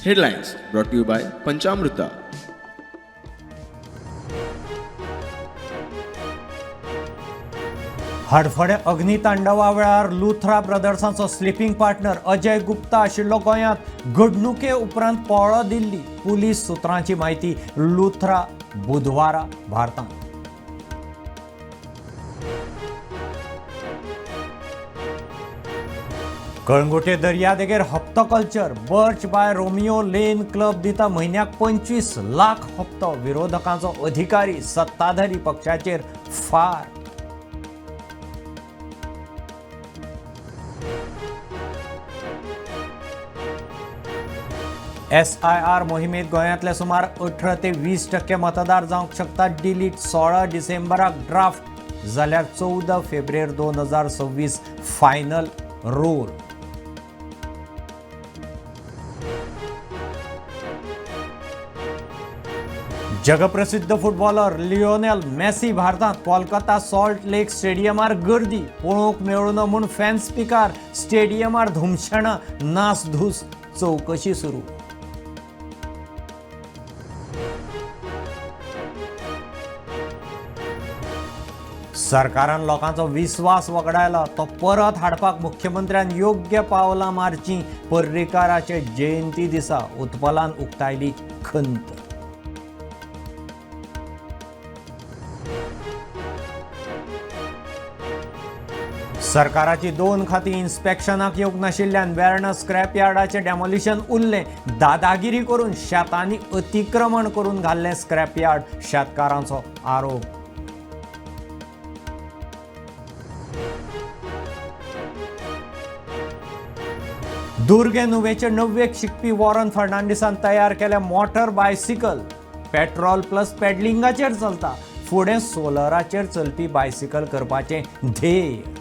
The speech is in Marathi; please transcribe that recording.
Headlines brought to you by Panchamrita. Hadfade अग्नितांडवा वेळार लुथरा ब्रदर्सांचो स्लिपींग पार्टनर अजय गुप्ता आशिल्लो गोंयांत घडणुके उपरांत पळो दिल्ली. पुलीस सुत्रांची म्हायती. लुथरा बुधवारा भारतांत. कळंगुटे दर्यादेगेर हप्तो culture. Birch by Romeo Lane club दिता म्हयन्याक 25 लाख हप्तो. विरोधकांचो अधिकारी सत्ताधारी पक्षाचेर फार. SIR मोहिमेत गोंयांतले सुमार 18 ते 20% मतदार जावंक शकतात डिलीट. 16 डिसेंबराक ड्राफ्ट जाल्यार 14 फेब्रेर 2026 फायनल रोल. जगप्रसिद्ध फुटबॉलर लिओनेल मेसी भारतांत. कोलकाता सॉल्ट लेक स्टेडियमार गर्दी. पळोवंक मेळूना म्हूण फॅन्स पिकार. स्टेडियमार धुमशणां, नासधूस, चवकशी सुरू. सरकारान लोकांचो विस्वास वगडायला. तो परत हाडपाक मुख्यमंत्र्यान योग्य पावलां मारची. पर्रीकाराचे जयंती दिसा उत्पलान उक्तायली खंत. सरकाराची 2 खातीं इन्स्पेक्शनाक येवंक नाशिल्ल्यान वेर्ना स्क्रॅप यार्डाचें डेमोलिशन उरलें. दादागिरी करून शेतांनी अतिक्रमण करून घाल्लें स्क्रॅप यार्ड. शेतकारांचो आरोप. दुर्गे नुवेचे 9वेक शिकपी वॉरन फर्नांडिसान तयार केल्या मोटर बायसिकल. पेट्रोल प्लस पेडलिंगाचेर चलता. फुडें सोलराचेर चलपी बायसिकल करपाचें ध्येय.